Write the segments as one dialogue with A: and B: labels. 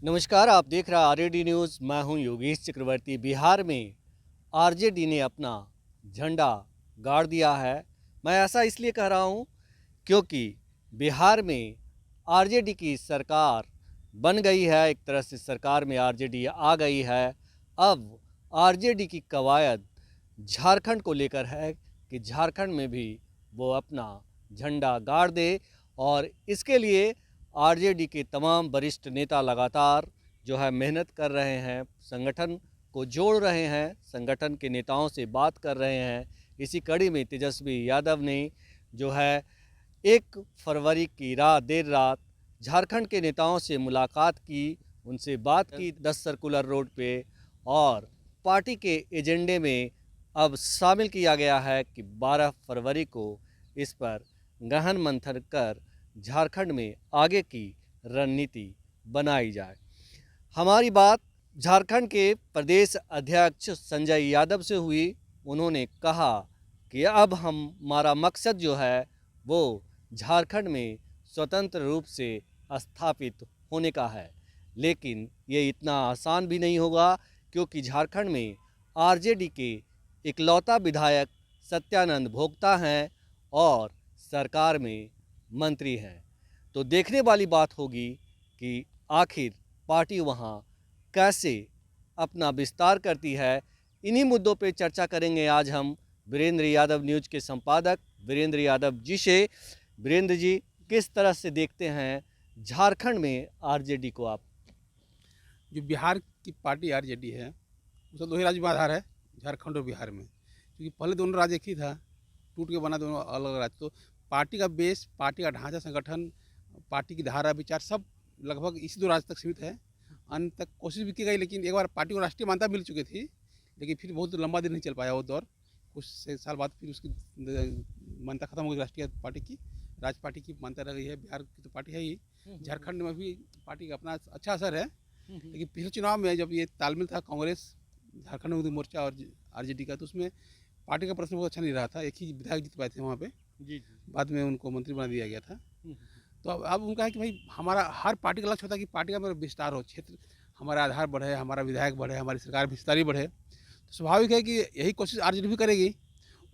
A: नमस्कार, आप देख रहे हैं आरजेडी न्यूज़। मैं हूं योगेश चक्रवर्ती। बिहार में आरजेडी ने अपना झंडा गाड़ दिया है। मैं ऐसा इसलिए कह रहा हूं क्योंकि बिहार में आरजेडी की सरकार बन गई है। एक तरह से सरकार में आरजेडी आ गई है। अब आरजेडी की कवायद झारखंड को लेकर है कि झारखंड में भी वो अपना झंडा गाड़ दे, और इसके लिए आरजेडी के तमाम वरिष्ठ नेता लगातार जो है मेहनत कर रहे हैं, संगठन को जोड़ रहे हैं, संगठन के नेताओं से बात कर रहे हैं। इसी कड़ी में तेजस्वी यादव ने जो है 1 फरवरी की रात देर रात झारखंड के नेताओं से मुलाकात की, उनसे बात की 10 सर्कुलर रोड पे, और पार्टी के एजेंडे में अब शामिल किया गया है कि 12 फरवरी को इस पर गहन मंथन कर झारखंड में आगे की रणनीति बनाई जाए। हमारी बात झारखंड के प्रदेश अध्यक्ष संजय यादव से हुई। उन्होंने कहा कि अब हमारा मकसद जो है वो झारखंड में स्वतंत्र रूप से स्थापित होने का है, लेकिन ये इतना आसान भी नहीं होगा क्योंकि झारखंड में आरजेडी के इकलौता विधायक सत्यानंद भोक्ता हैं और सरकार में मंत्री हैं। तो देखने वाली बात होगी कि आखिर पार्टी वहाँ कैसे अपना विस्तार करती है। इन्हीं मुद्दों पे चर्चा करेंगे आज हम वीरेंद्र यादव न्यूज़ के संपादक वीरेंद्र यादव जी से। वीरेंद्र जी, किस तरह से देखते हैं झारखंड में आरजेडी को आप?
B: जो बिहार की पार्टी आरजेडी है उसका दो ही राज्य में आधार है, झारखंड और बिहार में। क्योंकि पहले दोनों राज्य एक ही था, टूट के बना दोनों अलग अलग राज्य। तो पार्टी का बेस, पार्टी का ढांचा, संगठन, पार्टी की धारा, विचार सब लगभग इसी दो राज्य तक सीमित है। अंत तक कोशिश भी की गई, लेकिन एक बार पार्टी को राष्ट्रीय मान्यता मिल चुकी थी, लेकिन फिर बहुत लंबा दिन नहीं चल पाया वो दौर। कुछ साल बाद फिर उसकी मान्यता खत्म हो गई राष्ट्रीय पार्टी की, राज्य पार्टी की मान्यता रह गई है। बिहार की तो पार्टी है ही, झारखंड में भी पार्टी का अपना अच्छा असर है। लेकिन पिछले चुनाव में जब ये तालमेल था कांग्रेस, झारखंड मुक्ति मोर्चा और आरजेडी का, तो उसमें पार्टी का प्रश्न बहुत अच्छा नहीं रहा था। एक ही विधायक जीत पाए थे वहाँ पे,
A: जी।
B: बाद में उनको मंत्री बना दिया गया था। तो अब उनका है कि भाई हमारा हर पार्टी का लक्ष्य होता है कि पार्टी का मेरा विस्तार हो, क्षेत्र हमारा आधार बढ़े, हमारा विधायक बढ़े, हमारी सरकार विस्तारी बढ़े। तो स्वाभाविक है कि यही कोशिश आरजेडी भी करेगी।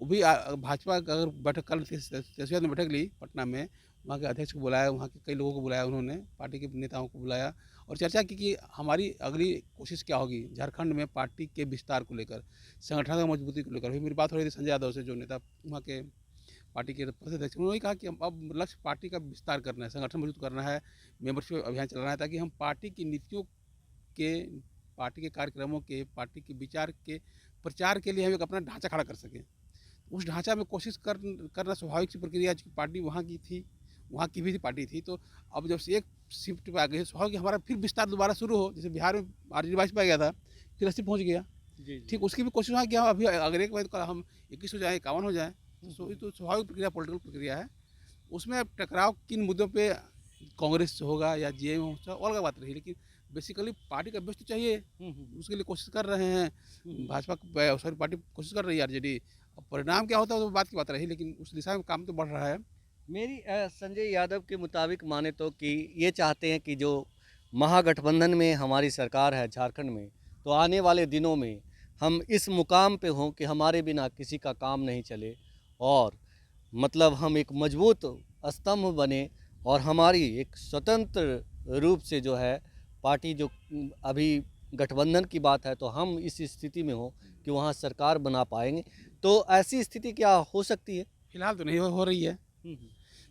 B: वो भी भाजपा अगर बैठक कल तेजस्वी ने बैठक ली पटना में, वहाँ के अध्यक्ष को बुलाया, वहाँ के कई लोगों को बुलाया, उन्होंने पार्टी के नेताओं को बुलाया और चर्चा की कि हमारी अगली कोशिश क्या होगी झारखंड में पार्टी के विस्तार को लेकर, संगठन की मजबूती को लेकर। मेरी बात हो रही थी संजय यादव से, जो नेता वहाँ के पार्टी के प्रदेश अध्यक्ष। उन्होंने कहा कि अब लक्ष्य पार्टी का विस्तार करना है, संगठन मजबूत करना है, मेंबरशिप अभियान चलाना है, ताकि हम पार्टी की नीतियों के, पार्टी के कार्यक्रमों के, पार्टी के विचार के प्रचार के लिए हम एक अपना ढांचा खड़ा कर सकें। उस ढांचा में कोशिश करना स्वाभाविक सी प्रक्रिया। जो पार्टी वहाँ की थी, वहाँ की भी पार्टी थी, तो अब जब से एक शिफ्ट पे आ गई, स्वाभाविक हमारा फिर विस्तार दोबारा शुरू हो। जैसे बिहार में आरजेडी 22 पे आ गया था, फिर 80 पहुँच गया।
A: जी।
B: ठीक उसकी भी कोशिश है कि हम अभी अगर एक बार हम 21 हो जाए, 51 हो जाए, तो स्वाभाविक प्रक्रिया, पॉलिटिकल प्रक्रिया है। उसमें टकराव किन मुद्दों पे कांग्रेस से होगा या जेएम होगा और अलग बात रही, लेकिन बेसिकली पार्टी का बेस्ट तो चाहिए। उसके लिए कोशिश कर रहे हैं भाजपा, सॉरी पार्टी कोशिश कर रही है आरजेडी। अब परिणाम क्या होता है तो बात की बात रही, लेकिन उस दिशा में काम तो बढ़ रहा है।
A: मेरी संजय यादव के मुताबिक माने तो कि ये चाहते हैं कि जो महागठबंधन में हमारी सरकार है झारखंड में, तो आने वाले दिनों में हम इस मुकाम पे हों कि हमारे बिना किसी का काम नहीं चले, और मतलब हम एक मजबूत स्तंभ बने, और हमारी एक स्वतंत्र रूप से जो है पार्टी, जो अभी गठबंधन की बात है, तो हम इस स्थिति में हो कि वहाँ सरकार बना पाएंगे। तो ऐसी स्थिति क्या हो सकती है?
B: फिलहाल तो नहीं हो रही है।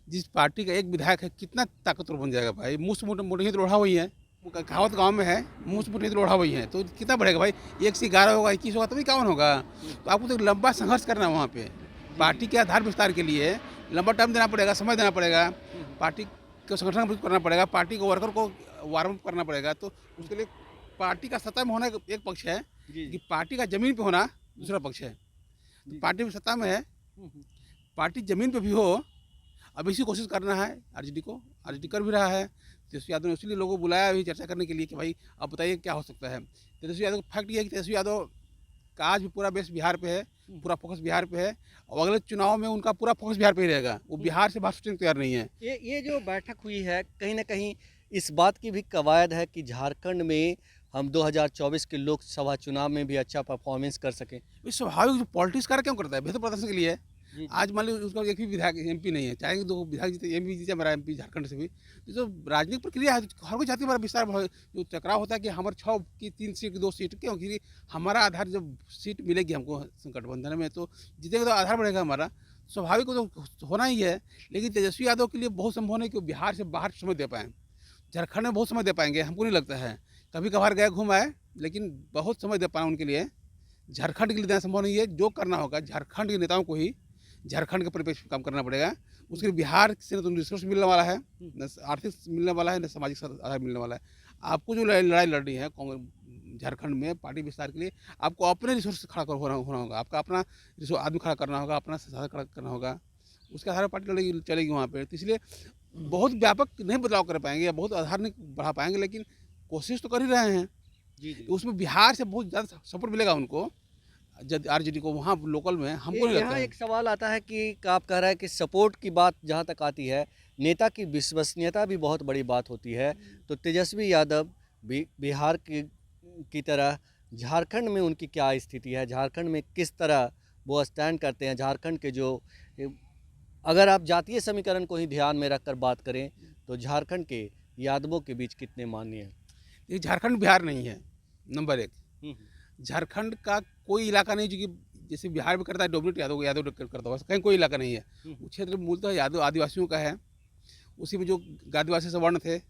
B: जिस पार्टी का एक विधायक है, कितना ताकतवर बन जाएगा भाई। मुँह से मोटे ही तो लोढ़ा हुई है, कहावत गाँव में है, मुँह से मोटे ही तो लोढ़ा हुई है, तो कितना बढ़ेगा भाई। 1 से 11 होगा, 21 होगा, तभी 51 होगा। तो आपको तो एक लंबा संघर्ष करना है वहाँ पे। पार्टी के आधार विस्तार के लिए लंबा टाइम देना पड़ेगा, समय देना पड़ेगा, पार्टी को संगठन मजबूत करना पड़ेगा, पार्टी को वर्कर को वार्म अप करना पड़ेगा। तो उसके लिए पार्टी का सत्ता में होना एक पक्ष है, कि पार्टी का जमीन पे होना दूसरा पक्ष है। तो पार्टी में सत्ता में है, पार्टी जमीन पे भी हो, अब इसी कोशिश करना है आरजेडी को। आरजेडी कर भी रहा है। तेजस्वी यादव ने इसलिए लोगों को बुलाया अभी चर्चा करने के लिए कि भाई अब बताइए क्या हो सकता है। तेजस्वी यादव का फैक्ट ये है कि तेजस्वी यादव का आज भी पूरा बेस बिहार पे है, पूरा फोकस बिहार पे है, और अगले चुनाव में उनका पूरा फोकस बिहार पे ही रहेगा। वो बिहार से बाहर सोचने को तैयार नहीं है।
A: ये जो बैठक हुई है, कहीं ना कहीं इस बात की भी कवायद है कि झारखंड में हम 2024 के लोकसभा चुनाव में भी अच्छा परफॉर्मेंस कर सकें?
B: ये स्वाभाविक, जो पॉलिटिक्स कार्य क्यों करता है, बेहतर प्रदर्शन के लिए है।
A: जी, जी।
B: आज मान लीजिए उसका एक भी विधायक एमपी नहीं है, चाहे 2 विधायक जीते, एमपी जीते हमारा एमपी झारखंड से भी। तो जो राजनीतिक प्रक्रिया है, तो हर कोई चाहती है हमारा विस्तार भ जो टकराव होता है कि हमारे 6 की 3 सीट की 2 सीट, क्यों? क्योंकि हमारा आधार जब सीट मिलेगी हमको गठबंधन में, तो जीतेंगे तो आधार बढ़ेगा हमारा। स्वाभाविक वो तो होना ही है, लेकिन तेजस्वी यादव के लिए बहुत संभव नहीं कि वो बिहार से बाहर समय दे पाएँ। झारखंड में बहुत समय दे पाएँगे, हमको नहीं लगता है। कभी-कभार गए घूम आए, लेकिन बहुत समय दे पाना उनके लिए झारखंड के लिए देना संभव नहीं है। जो करना होगा झारखंड के नेताओं को ही झारखंड के परिप्रेक्ष्य में काम करना पड़ेगा। उसके लिए बिहार से न तो रिसोर्स मिलने वाला है, न आर्थिक मिलने वाला है, न सामाजिक आधार मिलने वाला है। आपको जो लड़ाई लड़नी है कांग्रेस झारखंड में पार्टी विस्तार के लिए, आपको अपने रिसोर्स खड़ा होना होगा। आपका अपना आदमी खड़ा करना होगा, अपना संसाधन खड़ा करना होगा। उसके आधार पर पार्टी लड़ेगी, चलेगी वहाँ पे। तो इसलिए बहुत व्यापक नहीं बदलाव कर पाएंगे या बहुत आधार नहीं बढ़ा पाएंगे, लेकिन कोशिश तो कर ही रहे हैं।
A: जी, जी।
B: उसमें बिहार से बहुत ज़्यादा सपोर्ट मिलेगा उनको, जब आरजेडी को वहाँ लोकल में, हमको नहीं लगता
A: यहाँ
B: है।
A: एक सवाल आता है कि आप कह रहे हैं कि सपोर्ट की बात जहाँ तक आती है, नेता की विश्वसनीयता भी बहुत बड़ी बात होती है। तो तेजस्वी यादव बिहार की तरह झारखंड में उनकी क्या स्थिति है? झारखंड में किस तरह वो स्टैंड करते हैं? झारखंड के जो अगर आप जातीय समीकरण को ही ध्यान में रखकर बात करें, तो झारखंड के यादवों के बीच कितने मान्य हैं?
B: ये झारखंड बिहार नहीं है, नंबर 1।
A: हुँ, हुँ।
B: झारखंड का कोई इलाका नहीं जो कि जैसे बिहार में करता है डोमिनेट यादव करता है, कहीं कोई इलाका नहीं है।
A: हुँ,
B: वो क्षेत्र मूलतः यादव आदिवासियों का है। उसी में जो आदिवासी सवर्ण थे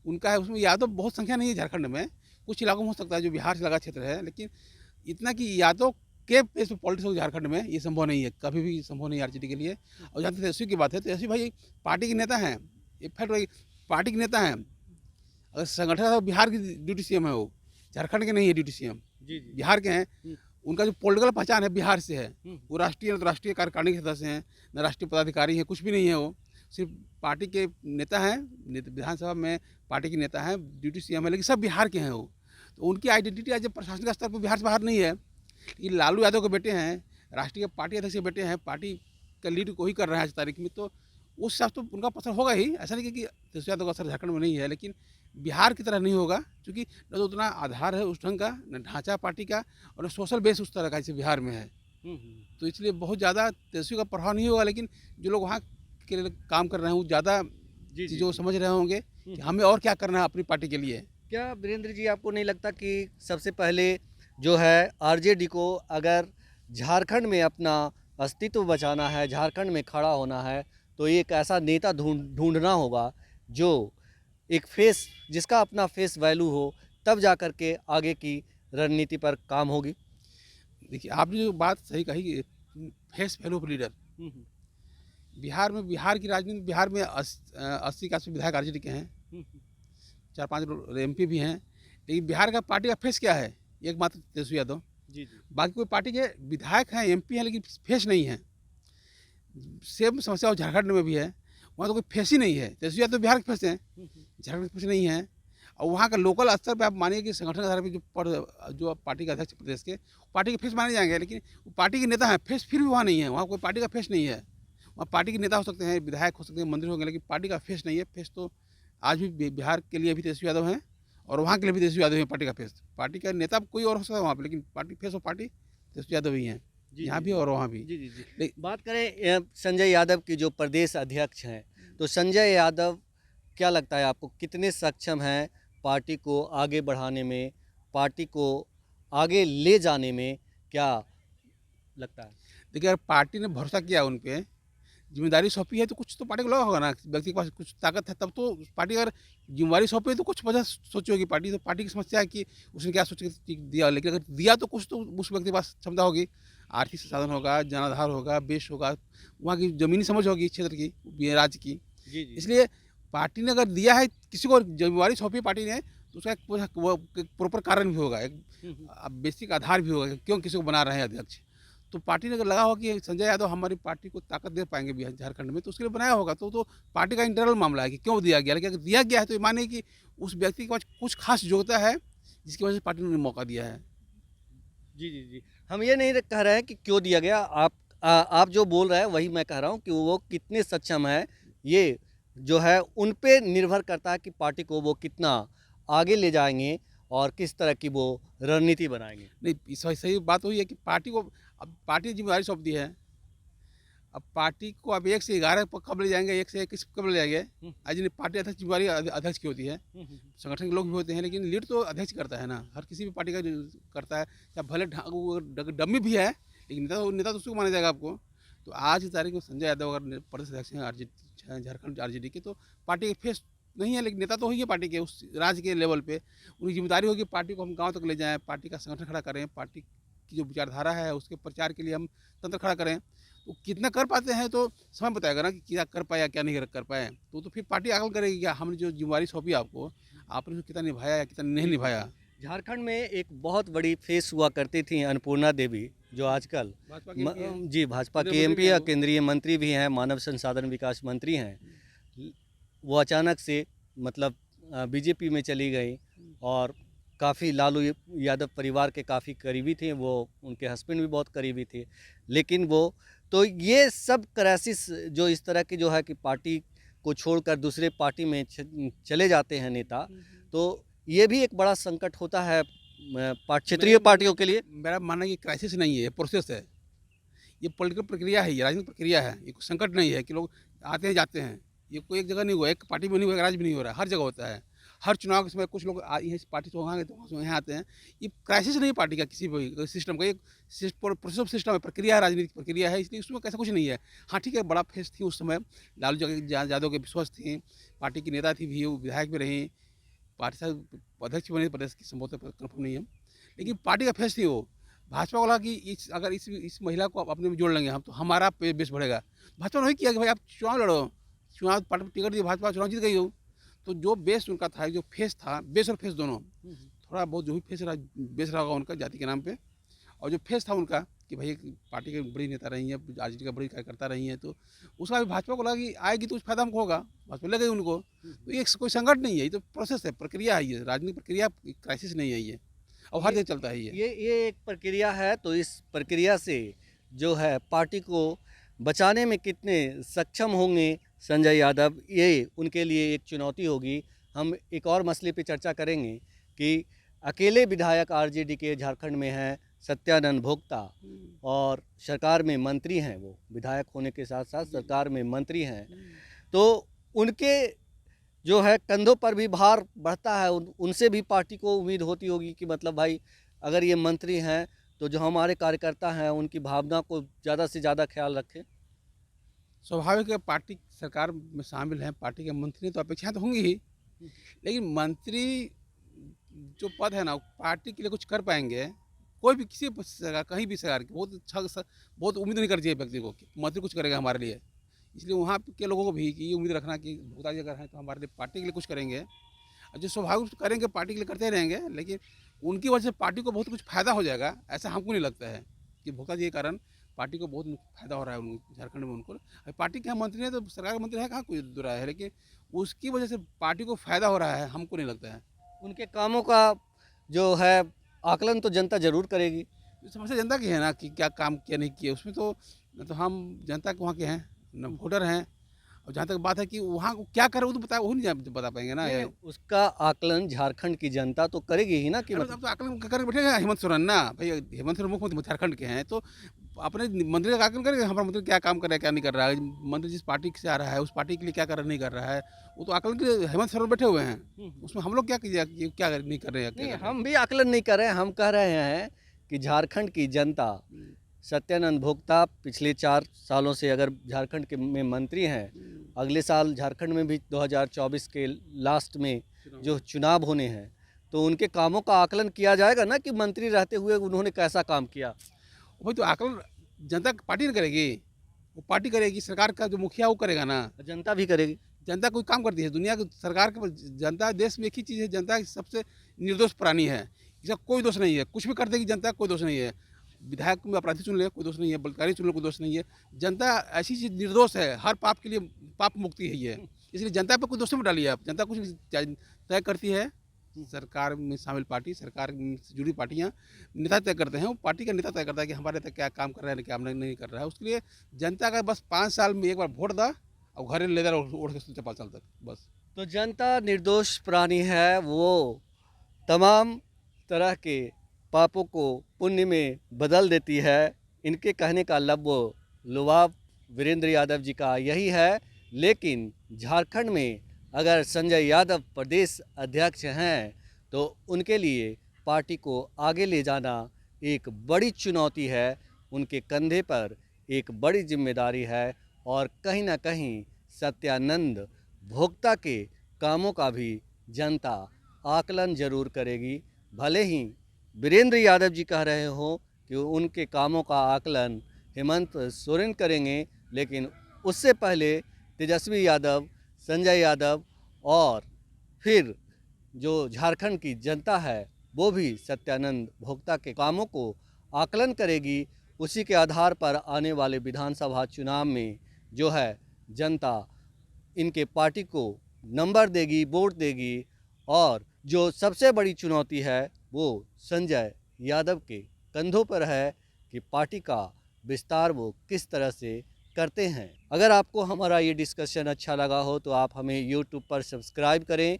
B: उनका है, उसमें यादव बहुत संख्या नहीं है झारखंड में। कुछ इलाकों में हो सकता है जो बिहार से लगा क्षेत्र है, लेकिन इतना कि यादव के बेस पे पॉलिटिक्स हो झारखंड में, ये संभव नहीं है, कभी भी संभव नहीं है आरजेडी के लिए। और जहाँ तक तेजस्वी की बात है, तेजस्वी भाई पार्टी के नेता हैं, इनफैक्ट वही पार्टी के नेता हैं। अगर संगठन है तो बिहार की डिप्टी सीएम है वो, झारखंड के नहीं है डिप्टी सीएम,
A: जी, जी।
B: बिहार के हैं।
A: हुँ।
B: उनका जो पॉलिटिकल पहचान है बिहार से है।
A: हुँ।
B: वो राष्ट्रीय न तो राष्ट्रीय कार्यकारिणी के सदस्य हैं, न राष्ट्रीय पदाधिकारी हैं, कुछ भी नहीं है वो। सिर्फ पार्टी के नेता हैं, विधानसभा में पार्टी के नेता हैं, डिप्टी सीएम है, लेकिन सब बिहार के हैं वो। तो उनकी आइडेंटिटी आज प्रशासनिक स्तर पर बिहार से बाहर नहीं है। लेकिन लालू यादव के बेटे हैं, राष्ट्रीय पार्टी अध्यक्ष के बेटे हैं, पार्टी का लीड को ही कर रहे हैं आज तारीख में, तो उस हिसाब से तो उनका असर होगा ही। ऐसा नहीं कि तेजस्वी यादव का असर झारखंड में नहीं है, लेकिन बिहार की तरह नहीं होगा, क्योंकि न तो उतना आधार है उस ढंग का, न ढांचा पार्टी का, और न सोशल बेस उस तरह का जैसे बिहार में है।
A: हुँ, हुँ।
B: तो इसलिए बहुत ज़्यादा तेजस्वी का प्रभाव नहीं होगा, लेकिन जो लोग वहाँ के लिए काम कर रहे हैं वो ज़्यादा
A: जी, जी,
B: चीज़ों को
A: जी।
B: समझ रहे होंगे कि हमें और क्या करना है अपनी पार्टी के लिए।
A: क्या वीरेंद्र जी आपको नहीं लगता कि सबसे पहले जो है आरजेडी को अगर झारखंड में अपना अस्तित्व बचाना है, झारखंड में खड़ा होना है, तो एक ऐसा नेता ढूंढना होगा जो एक फेस जिसका अपना फेस वैल्यू हो, तब जा कर के आगे की रणनीति पर काम होगी?
B: देखिए, आपने जो बात सही कही कि फेस वैल्यू ऑफ लीडर,
A: हुँ, हुँ।
B: बिहार की राजनीति, बिहार में 80 के आस-पास विधायक आरजेडी के हैं,
A: हुँ, हुँ।
B: 4-5 एमपी भी हैं, लेकिन बिहार का पार्टी का फेस क्या है? एकमात्र तेजस्वी यादव।
A: जी, जी।
B: बाकी कोई पार्टी के विधायक हैं, एमपी हैं, लेकिन फेस नहीं है। सेम समस्या झारखंड में भी है, वहाँ तो कोई फेस ही नहीं है। तेजस्वी यादव बिहार के फेस हैं,
A: हुँ, हुँ।
B: झारखंड के फेस नहीं है। और वहाँ का लोकल स्तर पे आप मानिए कि संगठन के आधार पे जो पार्टी के अध्यक्ष प्रदेश के, पार्टी के फेस माने जाएंगे, लेकिन वो पार्टी के नेता हैं, फेस फिर भी वहाँ नहीं है। वहाँ कोई पार्टी का फेस नहीं है। वहाँ पार्टी के नेता हो सकते हैं, विधायक हो सकते हैं, मंत्री होंगे, लेकिन पार्टी का फेस नहीं है। फेस तो आज भी बिहार के लिए भी तेजस्वी यादव हैं, और वहाँ के लिए भी तेजस्वी यादव हैं पार्टी का फेस। पार्टी का नेता कोई और हो सकता है वहाँ पे, लेकिन पार्टी फेस और पार्टी तेजस्वी यादव ही हैं,
A: जी,
B: यहाँ
A: जी,
B: भी
A: जी।
B: और वहाँ भी।
A: जी, जी, जी।
B: ले
A: बात करें संजय यादव की जो प्रदेश अध्यक्ष हैं, तो संजय यादव क्या लगता है आपको कितने सक्षम हैं पार्टी को आगे बढ़ाने में, पार्टी को आगे ले जाने में, क्या लगता है?
B: देखिए, अगर पार्टी ने भरोसा किया उन पे, जिम्मेदारी सौंपी है, तो कुछ तो पार्टी को लगा होगा ना, व्यक्ति के पास कुछ ताकत है, तब तो पार्टी अगर जिम्मेदारी सौंपी है तो कुछ वजह सोची होगी पार्टी। तो पार्टी की समस्या है कि उसने क्या सोच के दिया, लेकिन अगर दिया तो कुछ तो उस व्यक्ति के पास क्षमता होगी, आर्थिक संसाधन होगा, जनाधार होगा, बेस होगा, वहाँ की ज़मीनी समझ होगी क्षेत्र की, राज्य की।
A: जी, जी।
B: इसलिए पार्टी ने अगर दिया है, किसी को जिम्मेदारी सौंपी है पार्टी ने, तो उसका एक प्रॉपर कारण भी होगा, एक
A: हुँ, हुँ।
B: बेसिक आधार भी होगा कि क्यों किसी को बना रहे हैं अध्यक्ष। तो पार्टी ने अगर लगा होगा कि संजय यादव हमारी पार्टी को ताकत दे पाएंगे बिहार झारखंड में, तो उसके लिए बनाया होगा। तो पार्टी का इंटरनल मामला है कि क्यों दिया गया, लेकिन अगर दिया गया है तो ये माने कि उस व्यक्ति के पास कुछ खास योग्यता है, जिसकी वजह से पार्टी ने मौका दिया है।
A: जी, जी, जी। हम ये नहीं कह रहे हैं कि क्यों दिया गया, आप जो बोल रहे हैं वही मैं कह रहा हूँ कि वो कितने सक्षम हैं, ये जो है उन पे निर्भर करता है कि पार्टी को वो कितना आगे ले जाएंगे और किस तरह की वो रणनीति बनाएंगे।
B: नहीं, सही सही बात वही है कि पार्टी को अब पार्टी ने जिम्मेदारी सौंप दी है। अब पार्टी को अब 1 से 11 कब ले जाएँगे, 1 से 21 कब ले जाएँगे? आज नहीं, पार्टी अध्यक्ष की जिम्मेदारी अध्यक्ष की होती है। संगठन के लोग भी होते हैं, लेकिन लीड तो अध्यक्ष करता है ना, हर किसी भी पार्टी का जो करता है, चाहे भले वो डम्मी भी है, लेकिन नेता तो उसको माना जाएगा आपको। तो आज की तारीख में संजय यादव अगर प्रदेश अध्यक्ष हैं झारखंड आरजेडी के, तो पार्टी के फेस नहीं है, लेकिन नेता तो ही है पार्टी के उस राज्य के लेवल पे। उनकी जिम्मेदारी होगी पार्टी को हम गाँव तक ले जाएँ, पार्टी का संगठन खड़ा करें, पार्टी की जो विचारधारा है उसके प्रचार के लिए हम तंत्र खड़ा करें। तो कितना कर पाते हैं तो समय बताएगा ना कि क्या कर पाया क्या नहीं कर पाए। तो फिर पार्टी आकलन करेगी कि हमने जो जिम्मेदारी सौंपी आपको, आपने उसको कितना निभाया या कितना नहीं निभाया।
A: झारखंड में एक बहुत बड़ी फेस हुआ करती थी अन्नपूर्णा देवी, जो आजकल
B: भाजपा की MP है।
A: जी भाजपा
B: केंद्रीय
A: के
B: मंत्री
A: एमपी
B: भी
A: या
B: हैं वो।
A: केंद्रीय मंत्री भी हैं, मानव संसाधन विकास मंत्री हैं। वो अचानक से मतलब बीजेपी में चली गई और काफ़ी लालू यादव परिवार के काफ़ी करीबी थे वो, उनके हस्बैंड भी बहुत करीबी थे। लेकिन वो तो ये सब क्राइसिस जो इस तरह की जो है कि पार्टी को छोड़कर दूसरे पार्टी में चले जाते हैं नेता, तो ये भी एक बड़ा संकट होता है क्षेत्रीय पार्टियों के लिए।
B: मेरा मानना है कि क्राइसिस नहीं है, ये प्रोसेस है। ये पॉलिटिकल प्रक्रिया है, ये राजनीतिक प्रक्रिया है। ये कोई संकट नहीं है कि लोग आते हैं जाते हैं। ये कोई एक जगह नहीं हुआ, एक पार्टी में नहीं हुआ, एक राज्य में नहीं हो रहा है, हर जगह होता है। हर चुनाव के समय कुछ लोग यहाँ इस पार्टी से वहाँ गए तो वहाँ से यहाँ आते हैं। ये क्राइसिस नहीं है पार्टी का, किसी भी सिस्टम का, एक प्रोसेस ऑफ सिस्टम है, प्रक्रिया है, राजनीतिक प्रक्रिया है, इसलिए उसमें कैसा कुछ नहीं है। हाँ ठीक है, बड़ा फेस थी उस समय, लालू यादव के विश्वास थी, पार्टी की नेता थी भी, वो विधायक भी रहीं, पार्टी साहब अध्यक्ष बने प्रदेश की, संभवतः कन्फर्म नहीं है, लेकिन पार्टी का फेस थी वो। भाजपा वाला कि अगर इस महिला को अपने में जोड़ लेंगे हम, तो हमारा बेस बढ़ेगा। भाजपा ने वही किया कि भाई आप चुनाव लड़ो, चुनाव पार्टी टिकट दी, भाजपा चुनाव जीत गई हो। तो जो बेस उनका था, जो फेस था, बेस और फेस दोनों, थोड़ा बहुत जो भी बेस रहा होगा उनका जाति के नाम पे, और जो फेस था उनका कि भाई पार्टी के बड़ी नेता रही हैं, आरजेडी का बड़ी कार्यकर्ता रही हैं, तो उसका भी भाजपा को लगा कि आएगी तो कुछ फायदा हमको होगा, भाजपा ले गई उनको। तो ये कोई संकट नहीं है, ये तो प्रोसेस है, प्रक्रिया है, ये राजनीतिक प्रक्रिया, क्राइसिस नहीं है ये, और हर जगह चलता है
A: ये एक प्रक्रिया है। तो इस प्रक्रिया से जो है पार्टी को बचाने में कितने सक्षम होंगे संजय यादव, ये उनके लिए एक चुनौती होगी। हम एक और मसले पे चर्चा करेंगे कि अकेले विधायक आरजेडी के झारखंड में हैं सत्यानंद भोक्ता, और सरकार में मंत्री हैं, वो विधायक होने के साथ साथ सरकार में मंत्री हैं। तो उनके जो है कंधों पर भी भार बढ़ता है, उनसे भी पार्टी को उम्मीद होती होगी कि मतलब भाई अगर ये मंत्री हैं तो जो हमारे कार्यकर्ता हैं उनकी भावना को ज़्यादा से ज़्यादा ख्याल रखें।
B: स्वाभाविक है, पार्टी सरकार में शामिल हैं, पार्टी के मंत्री तो अपेक्षाएं तो होंगी ही, लेकिन मंत्री जो पद है ना, पार्टी के लिए कुछ कर पाएंगे, कोई भी किसी सरकार, कहीं भी सरकार की बहुत उम्मीद नहीं करनी चाहिए व्यक्ति को कि मंत्री कुछ करेगा हमारे लिए। इसलिए वहाँ के लोगों को भी कि ये उम्मीद रखना कि भोक्ता जी अगर हैं तो हमारे लिए पार्टी के लिए कुछ करेंगे, और जो स्वाभाविक रूप से करेंगे पार्टी के लिए करते रहेंगे, लेकिन उनकी वजह से पार्टी को बहुत कुछ फायदा हो जाएगा, ऐसा हमको नहीं लगता है कि भोक्ता जी के कारण पार्टी को बहुत फायदा हो रहा है झारखंड में उनको। पार्टी के यहाँ मंत्री हैं तो सरकार के मंत्री है, कहाँ कोई दूर है, लेकिन उसकी वजह से पार्टी को फायदा हो रहा है, हमको नहीं लगता है।
A: उनके कामों का जो है आकलन तो जनता जरूर करेगी।
B: समस्या जनता की है ना कि क्या काम किया नहीं किया, उसमें तो हम जनता के वहाँ के हैं न, वोटर हैं। और जहाँ तक बात है कि वहाँ को क्या करे वो तो वो नहीं बता पाएंगे ना।
A: उसका आकलन झारखंड की जनता तो करेगी ही ना कि
B: मतलब अब तो आकलन करके बैठेगा हेमंत सोरेन ना, भाई हेमंत सोरेन मुख्यमंत्री झारखंड के हैं, तो अपने मंत्री का आकलन करेंगे हमारा मंत्री क्या काम कर रहा है क्या नहीं कर रहा है, मंत्री जिस पार्टी से आ रहा है उस पार्टी के लिए क्या कर रहा नहीं कर रहा है, वो तो आकलन के लिए हेमंत सोरेन बैठे हुए हैं। उसमें हम लोग क्या कीजिए, क्या नहीं कर रहे हैं।
A: नहीं, हम भी आकलन नहीं कर रहे हैं, हम कह रहे हैं कि झारखंड की जनता, सत्यानंद भोक्ता पिछले 4 सालों से अगर झारखंड के में मंत्री हैं, अगले साल झारखंड में भी 2024 के लास्ट में जो चुनाव होने हैं, तो उनके कामों का आकलन किया जाएगा ना कि मंत्री रहते हुए उन्होंने कैसा काम किया।
B: वही तो आकलन जनता पार्टी नहीं करेगी, वो पार्टी करेगी, सरकार का जो मुखिया वो करेगा ना,
A: जनता भी करेगी।
B: जनता कोई काम करती है दुनिया की सरकार के, जनता देश में एक ही चीज़ है, जनता सबसे निर्दोष प्राणी है, इसका कोई दोष नहीं है, कुछ भी कर देगी जनता, कोई दोष नहीं है। विधायक में अपराधी चुन ले कोई दोष नहीं है, बलात्कारी चुन ले कोई दोष नहीं है, जनता ऐसी चीज निर्दोष है, हर पाप के लिए पाप मुक्ति है ये, इसलिए जनता पे कोई दोष मत डालिए आप। जनता कुछ तय करती है, सरकार में शामिल पार्टी, सरकार से जुड़ी पार्टियां नेता तय करते हैं, वो पार्टी का नेता तय करता है कि हमारे नेता क्या काम कर रहा है क्या नहीं कर रहा है। उसके लिए जनता का बस 5 साल में एक बार वोट दा अब घर लेदर ओढ़ के चप्पल चलता बस।
A: तो जनता निर्दोष प्राणी है, वो तमाम तरह के पापों को पुण्य में बदल देती है। इनके कहने का लुभाव वीरेंद्र यादव जी का यही है। लेकिन झारखंड में अगर संजय यादव प्रदेश अध्यक्ष हैं तो उनके लिए पार्टी को आगे ले जाना एक बड़ी चुनौती है, उनके कंधे पर एक बड़ी जिम्मेदारी है। और कहीं ना कहीं सत्यानंद भोक्ता के कामों का भी जनता आकलन जरूर करेगी। भले ही वीरेंद्र यादव जी कह रहे हो कि उनके कामों का आकलन हेमंत सोरेन करेंगे, लेकिन उससे पहले तेजस्वी यादव, संजय यादव और फिर जो झारखंड की जनता है वो भी सत्यानंद भोक्ता के कामों को आकलन करेगी। उसी के आधार पर आने वाले विधानसभा चुनाव में जो है जनता इनके पार्टी को नंबर देगी, वोट देगी। और जो सबसे बड़ी चुनौती है वो संजय यादव के कंधों पर है कि पार्टी का विस्तार वो किस तरह से करते हैं। अगर आपको हमारा ये डिस्कशन अच्छा लगा हो तो आप हमें यूट्यूब पर सब्सक्राइब करें,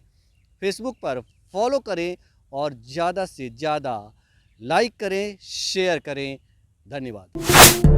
A: फेसबुक पर फॉलो करें और ज़्यादा से ज़्यादा लाइक करें, शेयर करें। धन्यवाद।